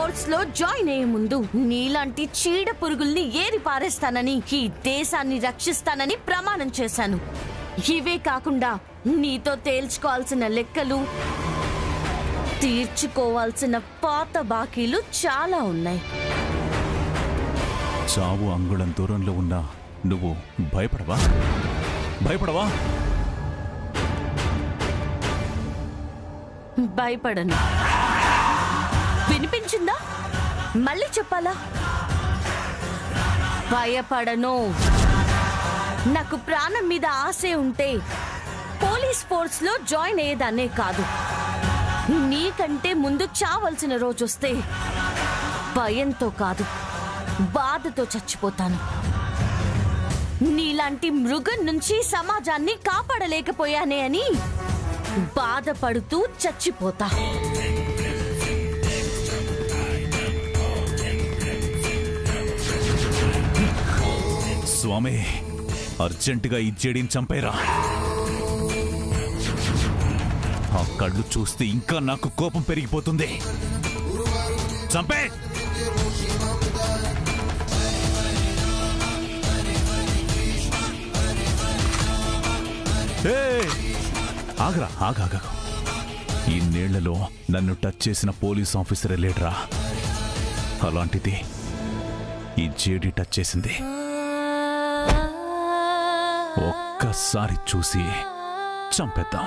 Force లో join అయ్యే ముందు నీలాంటి చీడ పురుగుల్ని ఏరి పారేస్తానని, ఈ దేశాన్ని రక్షిస్తానని ప్రమాణం చేశాను. ఇవే కాకుండా నీతో తేల్చుకోవాల్సిన లెక్కలు, తీర్చుకోవాల్సిన పాత బాకీలు చాలా ఉన్నాయి. చావు అంగుళం దూరంలో ఉన్నా నువ్వు భయపడవా? భయపడను. వినిపించిందా? మళ్ళీ చెప్పాలా? భయపడను. నాకు ప్రాణం మీద ఆశే ఉంటే పోలీస్ ఫోర్స్ లో జాయిన్ అయ్యేదాన్నే కాదు. నీకంటే ముందు చావాల్సిన రోజొస్తే భయంతో కాదు, బాధతో చచ్చిపోతాను. నీలాంటి మృగం నుంచి సమాజాన్ని కాపాడలేకపోయానే అని బాధపడుతూ చచ్చిపోతా. స్వామి, అర్జెంటుగా ఈ జేడీని చంపేరా. ఆ కళ్ళు చూస్తే ఇంకా నాకు కోపం పెరిగిపోతుంది. చంపే. ఆగరా, ఆగా. ఈ నీళ్లలో నన్ను టచ్ చేసిన పోలీస్ ఆఫీసరే లేడరా. అలాంటిది ఈ జేడీ టచ్ చేసింది. ఒక్కసారి చూసి చంపేద్దాం.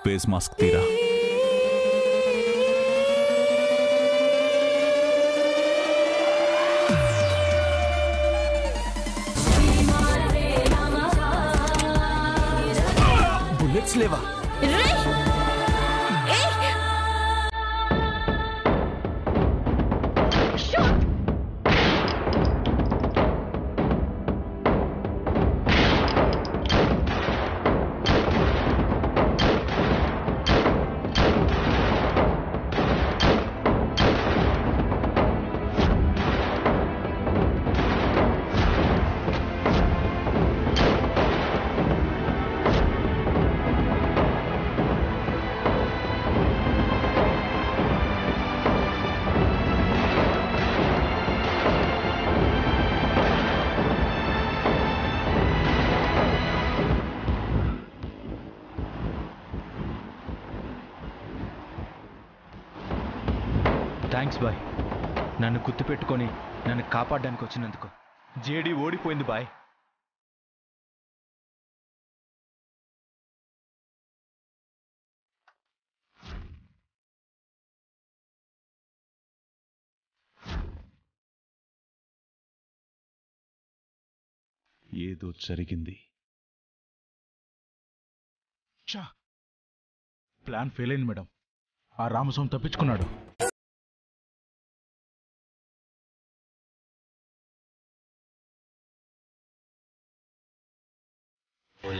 ఫేస్ మాస్క్ తీరా. బుల్లెట్స్ లేవా? థ్యాంక్స్ బాయ్, నన్ను గుర్తుపెట్టుకొని నన్ను కాపాడడానికి వచ్చినందుకు. జేడీ ఓడిపోయింది బాయ్. ఏదో జరిగింది. ప్లాన్ ఫెయిల్ అయింది మేడం. ఆ రామస్వామి తప్పించుకున్నాడు.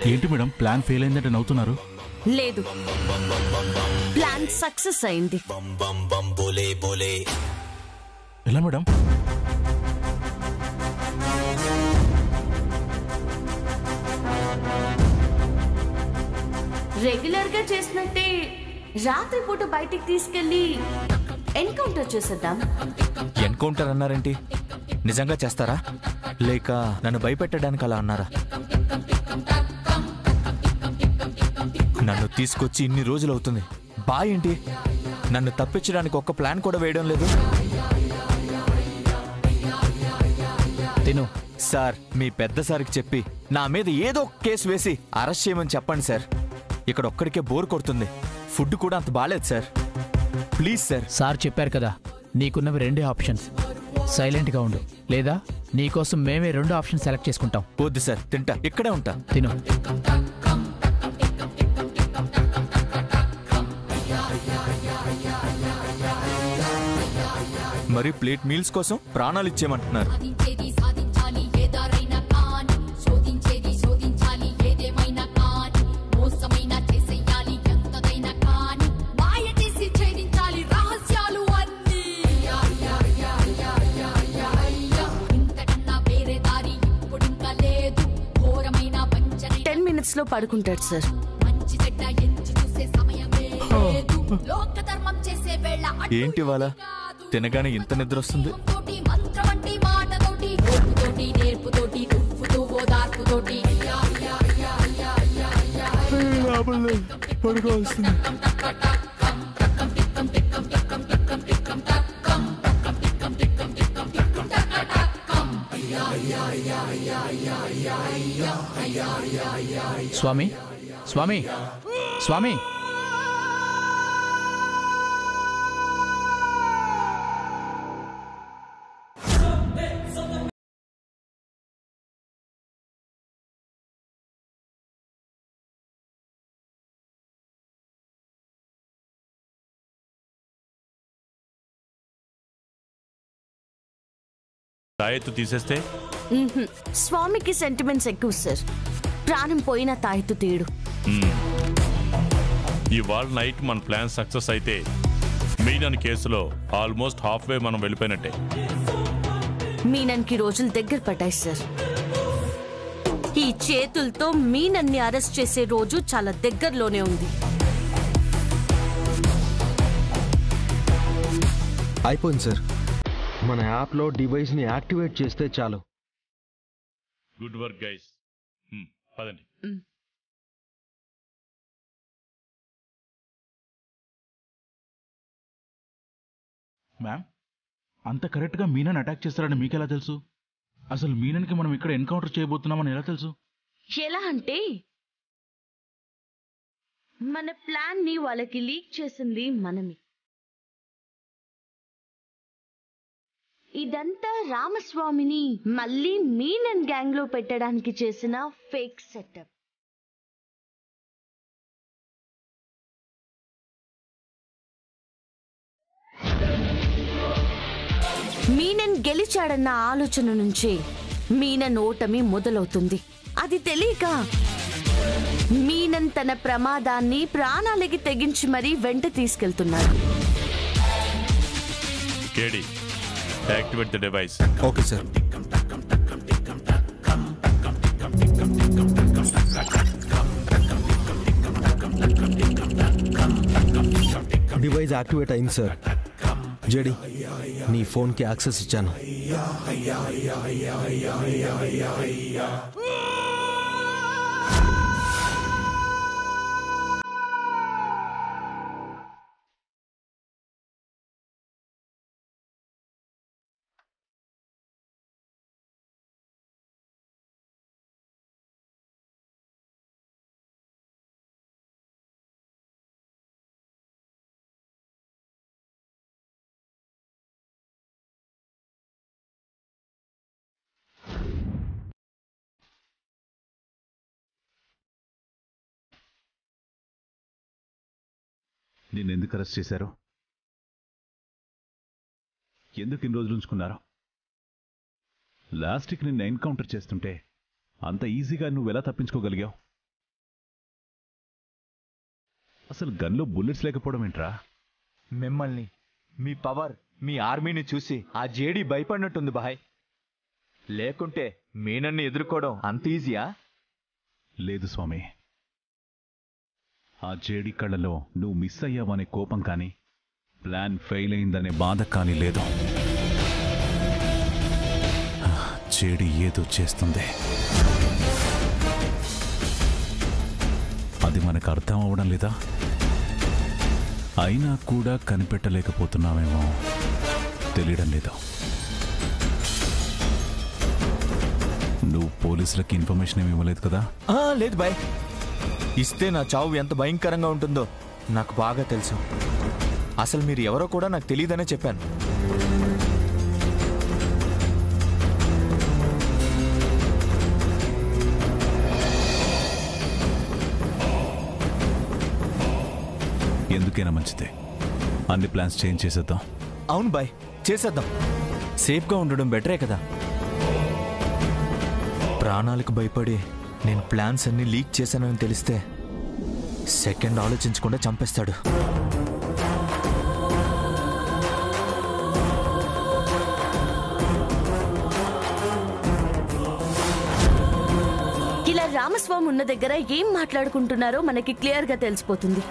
ఏంటి మేడం, ప్లాన్ ఫెయిల్ అయిందంటే నవ్వుతున్నారు? లేదు, ప్లాన్ సక్సెస్ అయింది. ఎలా మేడం? రెగ్యులర్ గా చేసినట్టే రాత్రిపూట బయటికి తీసుకెళ్లి ఎన్కౌంటర్ చేసేద్దాం. ఎన్కౌంటర్ అన్నారేంటి? నిజంగా చేస్తారా లేక నన్ను భయపెట్టడానికి అలా అన్నారా? నన్ను తీసుకొచ్చి ఇన్ని రోజులు అవుతుంది, బాయ్ ఏంటి? నన్ను తప్పించడానికి ఒక్క ప్లాన్ కూడా వేయడం లేదు. తిను సార్, మీ పెద్ద సార్కి చెప్పి నా మీద ఏదో కేసు వేసి అరెస్ట్ చేయమని చెప్పండి సార్. ఇక్కడ ఒక్కడికే బోర్ కొడుతుంది, ఫుడ్ కూడా అంత బాలేదు సార్. Please sir. సార్ చెప్పారు కదా, నీకున్నవి రెండే ఆప్షన్స్. సైలెంట్గా ఉండు, లేదా నీకోసం మేమే 2 ఆప్షన్ సెలెక్ట్ చేసుకుంటాం. వద్దు సార్, తింటా, ఇక్కడే ఉంటా. తిను. మరి ప్లేట్ మీల్స్ కోసం ప్రాణాలు ఇచ్చేయమంటున్నారు. లో పడుకుంటాడు సార్. లోక ధర్మం చేసే వేళ ఏంటి వాళ్ళ తినగానే ఇంత నిద్ర వస్తుంది? పడుకోవాల్సింది. స్వామి స్వామి స్వామి తాయెత్తు తీసేస్తే స్వామికి సెంటిమెంట్స్ ఎక్కువ సార్. ప్రాణం పోయినా తాయెత్తు తీయడు. ఇవాళ నైట్ మన ప్లాన్ సక్సెస్ అయితే మీనన్ కేసులో ఆల్మోస్ట్ హాఫ్ వే మనం వెళ్ళిపోయినట్టే. మీనన్కి రోజులు దగ్గర పడ్డాయి సార్. ఈ చేతులతో మీనన్ని అరెస్ట్ చేసే రోజు చాలా దగ్గరలోనే ఉంది. అయిపోయింది సార్. మన యాప్లో డివైస్ని యాక్టివేట్ చేస్తే చాలు. Good work guys. పదండి. మ్యామ్, అంత కరెక్ట్గా మీనన్ అటాక్ చేస్తారని మీకెలా తెలుసు? అసలు మీనన్కి మనం ఇక్కడ ఎన్కౌంటర్ చేయబోతున్నామని ఎలా తెలుసు? ఎలా అంటే మన ప్లాన్ ని వాళ్ళకి లీక్ చేసింది మనమే. ఇదంతా రామస్వామిని మళ్ళీ మీనన్ గ్యాంగ్ లో పెట్టడానికి చేసిన ఫేక్ సెటప్. మీనన్ గెలిచాడన్న ఆలోచన నుంచే మీనన్ ఓటమి మొదలవుతుంది. అది తెలియక మీనన్ తన ప్రమాదాన్ని ప్రాణాలకి తెగించి మరీ వెంట తీసుకెళ్తున్నాడు. KD, activate the device. Okay sir. Device activate అయింది సార్. జేడి, నీ ఫోన్కి యాక్సెస్ ఇచ్చాను. నిన్ను ఎందుకు అరెస్ట్ చేశారు? ఎందుకు ఇన్ని రోజులు ఉంచుకున్నారు? లాస్ట్కి నిన్ను ఎన్కౌంటర్ చేస్తుంటే అంత ఈజీగా నువ్వు ఎలా తప్పించుకోగలిగావు? అసలు గన్లో బుల్లెట్స్ లేకపోవడం ఏంట్రా? మిమ్మల్ని, మీ పవర్, మీ ఆర్మీని చూసి ఆ జేడీ భయపడినట్టుంది బాయ్. లేకుంటే మీనన్ని ఎదుర్కోవడం అంత ఈజీయా? లేదు స్వామి. ఆ జేడీ కళ్ళలో నువ్వు మిస్ అయ్యావనే కోపం కానీ, ప్లాన్ ఫెయిల్ అయిందనే బాధ కానీ లేదు. జేడీ ఏదో చేస్తుంది. అది మనకు అర్థం అవడం లేదా? అయినా కూడా కనిపెట్టలేకపోతున్నామేమో తెలియడం లేదు. నువ్వు పోలీసులకి ఇన్ఫర్మేషన్ ఏమి ఇవ్వలేదు కదా? లేదు బాయ్. ఇస్తే నా చావు ఎంత భయంకరంగా ఉంటుందో నాకు బాగా తెలుసు. అసలు మీరు ఎవరో కూడా నాకు తెలియదనే చెప్పాను. ఎందుకైనా మంచిదే, అన్ని ప్లాన్స్ చేంజ్ చేసేద్దాం. అవును బాయ్, చేసేద్దాం. సేఫ్గా ఉండడం బెటరే కదా. ప్రాణాలకు భయపడి నేను ప్లాన్స్ అన్ని లీక్ చేశానని తెలిస్తే సెకండ్ ఆలోచించకుండా చంపేస్తాడు. ఇలా రామస్వామి ఉన్న దగ్గర ఏం మాట్లాడుకుంటున్నారో మనకి క్లియర్ గా తెలిసిపోతుంది.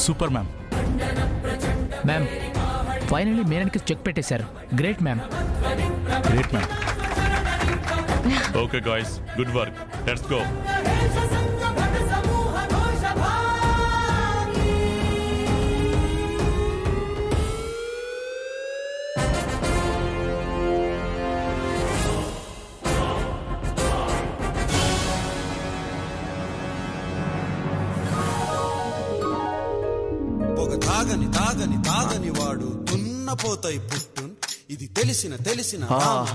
Super ma'am. మ్యామ్, ఫైనల్లీ మీనన్కి చెక్ పెట్టేశారు. Great ma'am. Great ma'am. Okay guys, good work, let's go. తాగని తాగని తాగని వాడు దున్నపోతాయి పుట్టున్. ఇది తెలిసిన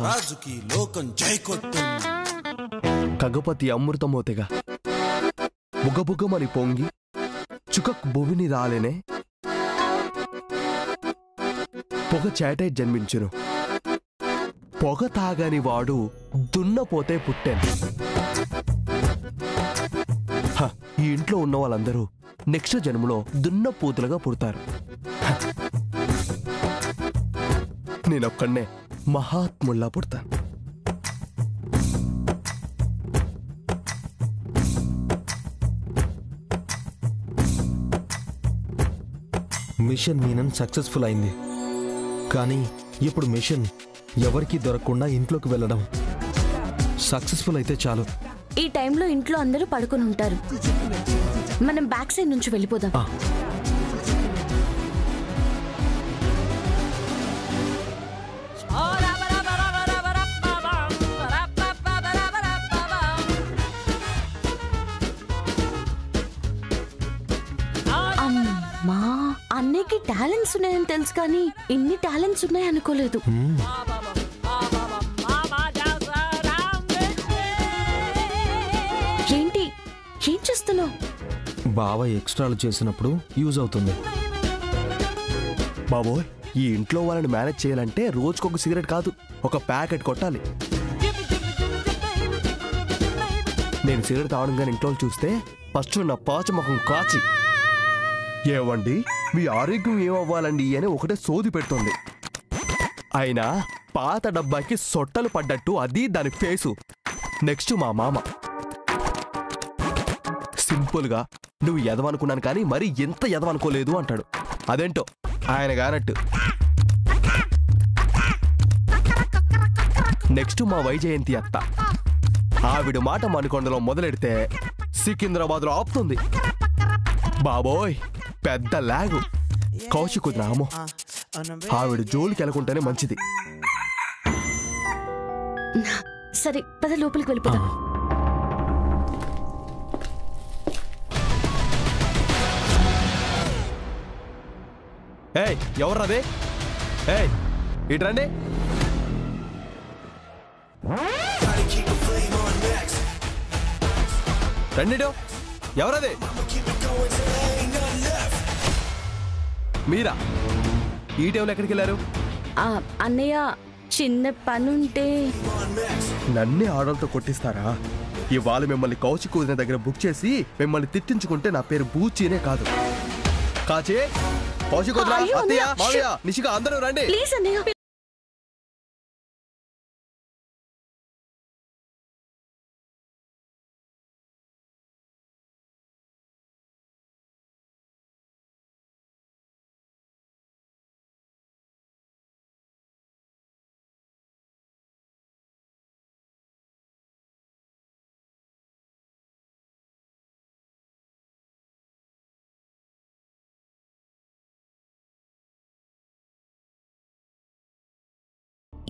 రాజుకి లోకం జైకొట్టు. కగపతి అమృతమోతెగా బుగబుగమని పొంగి చుకక్ భువిని రాలేనే పొగ చేటే జన్మించును. పొగ తాగని వాడు దున్నపోతే పుట్టాను. ఈ ఇంట్లో ఉన్న వాళ్ళందరూ నెక్స్ట్ జన్మలో దున్నపోతులుగా పుడతారు. నేనొక్కడే మహాత్ముల్లా పుడతాను. మిషన్ మీనన్ సక్సెస్ఫుల్ అయింది. కానీ ఇప్పుడు మిషన్ ఎవరికీ దొరకకుండా ఇంట్లోకి వెళ్ళడం సక్సెస్ఫుల్ అయితే చాలు. ఈ టైంలో ఇంట్లో అందరూ పడుకొని ఉంటారు. మనం బ్యాక్ సైడ్ నుంచి వెళ్ళిపోదాం. అమ్మా, అన్నయ్యకి టాలెంట్స్ ఉన్నాయని తెలుసు కానీ ఇన్ని టాలెంట్స్ ఉన్నాయనుకోలేదు. ఏంటి ఏం చేస్తున్నావు? బావ ఎక్స్ట్రాలు చేసినప్పుడు యూజ్ అవుతుంది. బాబోయ్, ఈ ఇంట్లో వాళ్ళని మేనేజ్ చేయాలంటే రోజుకొక సిగరెట్ కాదు, ఒక ప్యాకెట్ కొట్టాలి. నేను సిగరెట్ తాగడం కానీ ఇంట్లో చూస్తే ఫస్ట్ నా పాచముఖం కాచి, ఏవండి మీ ఆరోగ్యం ఏమవ్వాలండి అని ఒకటే సోది పెడుతుంది. అయినా పాత డబ్బాకి సొట్టలు పడ్డట్టు అది దాని ఫేసు. నెక్స్ట్ మా మామ సింపుల్గా నువ్వు ఎదవనుకున్నాను కానీ మరి ఎంత ఎదవనుకోలేదు అంటాడు. అదేంటో ఆయన గానట్టు. నెక్స్ట్ మా వైజయంతి అత్త, ఆవిడ మాట మణికొండలో మొదలెడితే సికింద్రాబాద్లో ఆపుతుంది. బాబోయ్ పెద్ద లాగు. కౌశికు నామో, ఆవిడ జోలికి వెళ్ళకుంటేనే మంచిది. సరే పద లోపలికి వెళ్ళిపోదాం. ఏయ్ ఎవర్రాదే? ఏయ్ ఇట్రండి. రండిటో. ఎవరదే? మీరా? ఈ టైంలో ఎక్కడికి వెళ్ళారు? అన్నయ్య చిన్న పనుంటే. నన్నే ఆడలతో కొట్టిస్తారా? ఇవాళ మిమ్మల్ని కౌశిక్ వదిన దగ్గర బుక్ చేసి మిమ్మల్ని తిట్టించుకుంటే నా పేరు బూచీనే కాదు. కాచే, కౌశిక్ వదిన, అత్తయ్య, మావయ్య, నిషిక అందరూ రండి. ప్లీజ్ అన్నయ్య.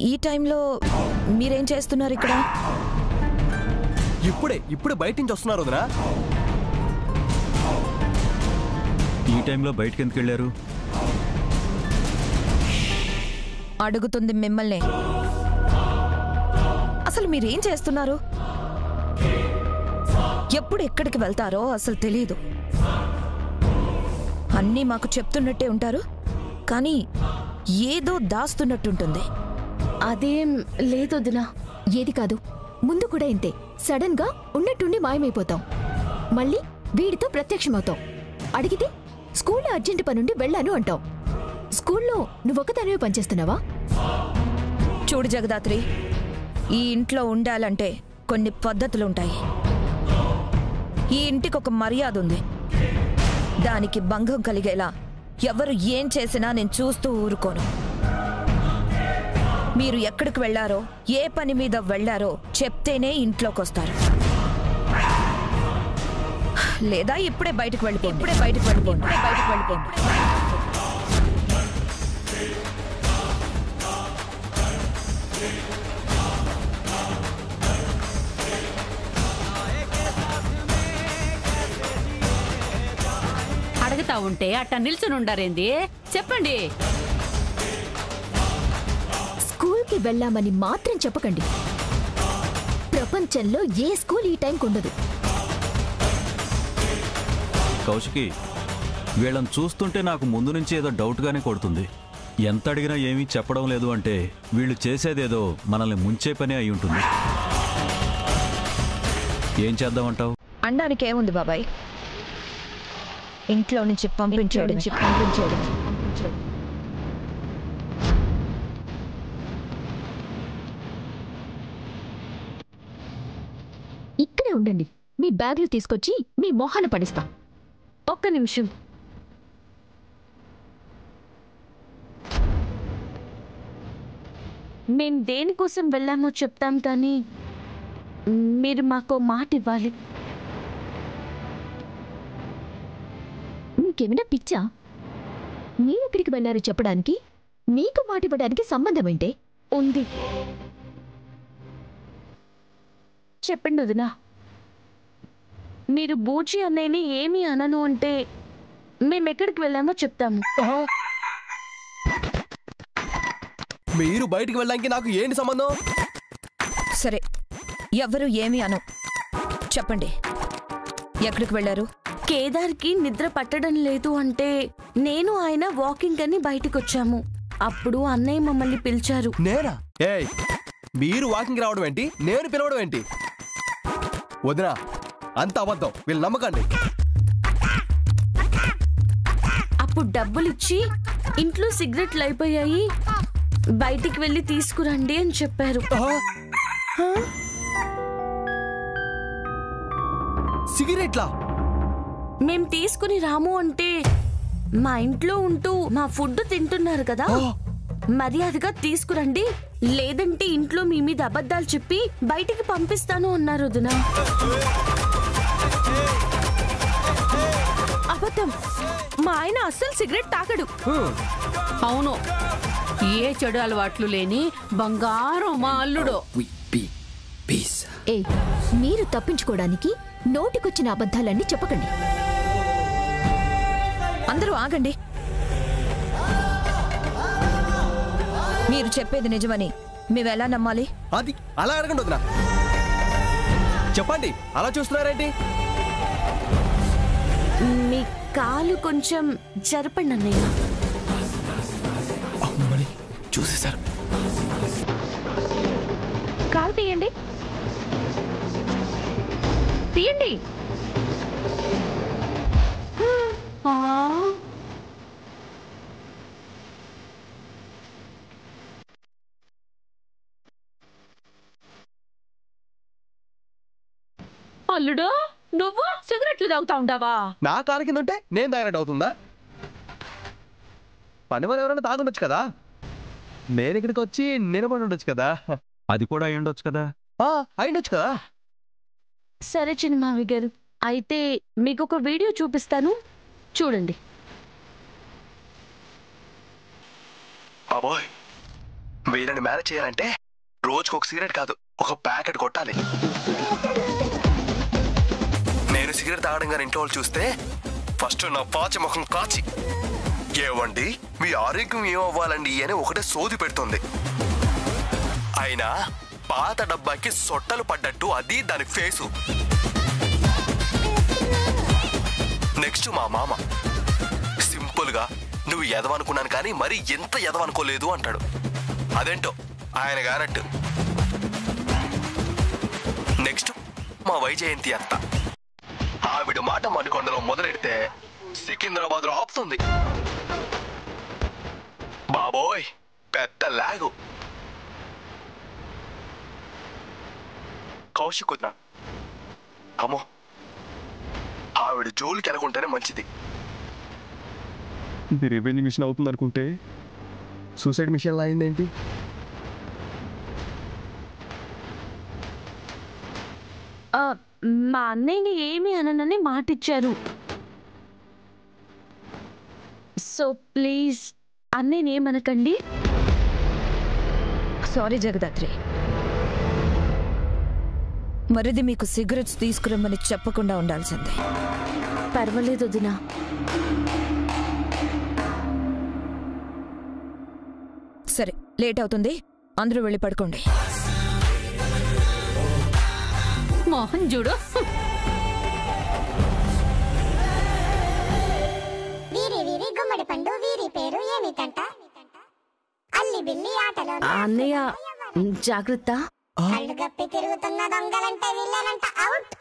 ఈ టైంలో మీరేం చేస్తున్నారు ఇక్కడ? ఇప్పుడే బయట నుంచి వస్తున్నారు వదినా. ఈ టైంలో బయటకు ఎందుకు వెళ్ళారు? అడుగుతుంది మిమ్మల్ని. అసలు మీరేం చేస్తున్నారు? ఎప్పుడు ఎక్కడికి వెళ్తారో అసలు తెలీదు. అన్నీ మాకు చెప్తున్నట్టే ఉంటారు, కానీ ఏదో దాస్తున్నట్టుంటుంది. అదేం లేదు వదినా. ఏది కాదు, ముందు కూడా ఇంతే. సడన్ గా ఉన్నట్టుండి మాయమైపోతాం, మళ్ళీ వీడితో ప్రత్యక్షమవుతాం. అడిగితే స్కూల్లో అర్జెంట్ పనుండి వెళ్ళాను అంటావు. స్కూల్లో నువ్వొక్కదానివే పనిచేస్తున్నావా? చూడు జగదాత్రి, ఈ ఇంట్లో ఉండాలంటే కొన్ని పద్ధతులుంటాయి. ఈ ఇంటికి ఒక మర్యాద ఉంది. దానికి భంగం కలిగేలా ఎవరు ఏం చేసినా నేను చూస్తూ ఊరుకోను. మీరు ఎక్కడికి వెళ్లారో, ఏ పని మీద వెళ్లారో చెప్తేనే ఇంట్లోకి వస్తారు. లేదా ఇప్పుడే బయటకు వెళ్ళిపోండి. అడుగుతా ఉంటే అట్ట నిల్చుని ఉండారేంది? చెప్పండి. స్కూల్కి వెళ్ళామని మాత్రం చెప్పకండి. ప్రపంచంలో ఏ స్కూల్ ఈ టైంకి ఉండదు. కౌశికి, వీళ్ళని చూస్తుంటే నాకు ముందు నుంచి ఏదో డౌట్గానే కొడుతుంది. ఎంత అడిగినా ఏమీ చెప్పడం లేదు అంటే వీళ్ళు చేసేదేదో మనల్ని ముంచే పని అయి ఉంటుంది. ఏం చేద్దామంటావు? అనడానికి ఏముంది బాబాయ్, ఇంట్లో నుంచి పంపించాడు. ఇక్కడే ఉండండి. మీ బ్యాగులు తీసుకొచ్చి మీ మొహాన పడిస్తా. ఒక్క నిమిషం. మేం దేనికోసం వెళ్ళామో చెప్తాం, కానీ మీరు మాకు మాట ఇవ్వాలి. మీకేమైనా పిచ్చా? మీరెక్కడికి వెళ్ళారు చెప్పడానికి మీకు మాట ఇవ్వడానికి సంబంధం ఏంటే? ఉంది, చెప్పండి వదినా. మీరు బూచి అన్నయ్యని ఏమీ అనను అంటే మేమెక్కడికి వెళ్ళామో చెప్తాము. మీరు బయటికి వెళ్ళడానికి నాకు ఏంటి సంబంధం? సరే, ఎవరు ఏమి అను, చెప్పండి. ఎక్కడికి వెళ్ళారు? కేదార్కి నిద్ర పట్టడం లేదు అంటే నేను ఆయన వాకింగ్ అని బయటకు వచ్చాము. అప్పుడు అన్నయ్య మమ్మల్ని పిలిచారు. నేనా? ఏయ్, మీరు వాకింగ్ రావడం ఏంటి, నేను పిలవడం ఏంటి? వదినా, అంత అబద్ధం, వీళ్ళు నమ్మకండి. అప్పుడు డబ్బులిచ్చి ఇంట్లో సిగరెట్లు అయిపోయాయి, బయటికి వెళ్ళి తీసుకురండి అని చెప్పారు. సిగరెట్లా? మేం తీసుకుని రాము అంటే మా ఇంట్లో ఉంటూ మా ఫుడ్ తింటున్నారు కదా, మర్యాదగా తీసుకురండి, లేదంటే ఇంట్లో మీ మీద అబద్ధాలు చెప్పి బయటికి పంపిస్తాను అన్నారు వదినా. అబద్ధం. మా ఆయన అస్సలు సిగరెట్ తాగడు. అవును, ఏ చెడు అలవాట్లు లేని బంగారం మా అల్లుడు. ఏ, మీరు తప్పించుకోవడానికి నోటికొచ్చిన అబద్ధాలన్నీ చెప్పకండి. అందరూ ఆగండి. మీరు చెప్పేది నిజమని మేమెలా నమ్మాలి? అది అలా అడగండి వదినా. చెప్పండి, అలా చూస్తున్నారేంటి? మీ కాలు కొంచెం జరపండి అన్నయ్య. చూసేశారు. కాలు తీయండి, తీయండి. అల్లుడు, నువ్వు సిగరెట్లు తాగుతా ఉంటావా? నా కారు కింద ఉంటే నేను తాగినట్టు అవుతుందా? పని వాళ్ళు ఎవరైనా తాగుండొచ్చు కదా, నేను ఇక్కడికి వచ్చి నిలబడి ఉండొచ్చు కదా. అది కూడా అయ్యుండొచ్చు కదా. అయ్యుండొచ్చు కదా. సరే చిన్నమావి గారు, అయితే మీకు ఒక వీడియో చూపిస్తాను, చూడండి. బాబోయ్, వీళ్ళని మేనేజ్ చేయాలంటే రోజుకు ఒక సిగరెట్ కాదు, ఒక ప్యాకెట్ కొట్టాలి. నేను సిగరెట్ తాగడం గాని ఇంట్లో వాళ్ళు చూస్తే ఫస్ట్ నా పాచి ముఖం కాచి, ఏవండి మీ ఆరోగ్యం ఏమవ్వాలండి అని ఒకటే సోది పెడుతుంది. అయినా పాత డబ్బాకి సొట్టలు పడ్డట్టు అది దాని ఫేసు. నెక్స్ట్ మా మామ సింపుల్ గా నువ్వు ఎదవనుకున్నాను కానీ మరి ఎంత ఎదవనుకోలేదు అంటాడు. అదేంటో ఆయన గారట్టు. నెక్స్ట్ మా వైజయంతి అత్త, ఆవిడ మాట మణికొండలో మొదలెడితే సికింద్రాబాద్ లో ఆపుతుంది. బాబోయ్ పెద్ద లాగు. కౌశిక్ వదిన, అమ్మో ఆవిడ జోలికి ఎలాగుంటేనే మంచిది. ఇది రివెంజ్ మిషన్ అవుతుంది అనుకుంటే సూసైడ్ మిషన్ అయిందేంటి? మా అన్నయ్యని ఏమి అననని మాటిచ్చారు. సో ప్లీజ్ అన్నయ్యని ఏమనకండి. సారీ జగదాత్రి, మరిది మీకు సిగరెట్స్ తీసుకురమ్మని చెప్పకుండా ఉండాల్సిందే. పర్వాలేదు వదినా. సరే, లేట్ అవుతుంది, అందరూ వెళ్ళి పడుకోండి. మోహన్ చూడు, గుమ్మడి పండు వీరి పేరు ఏమిటంట? అల్లి బిల్లి ఆటలో అన్నయ్య జాగ్రత్త. కళ్ళు గప్పి తిరుగుతున్న దొంగలంటే వీళ్ళనంట అవుట్.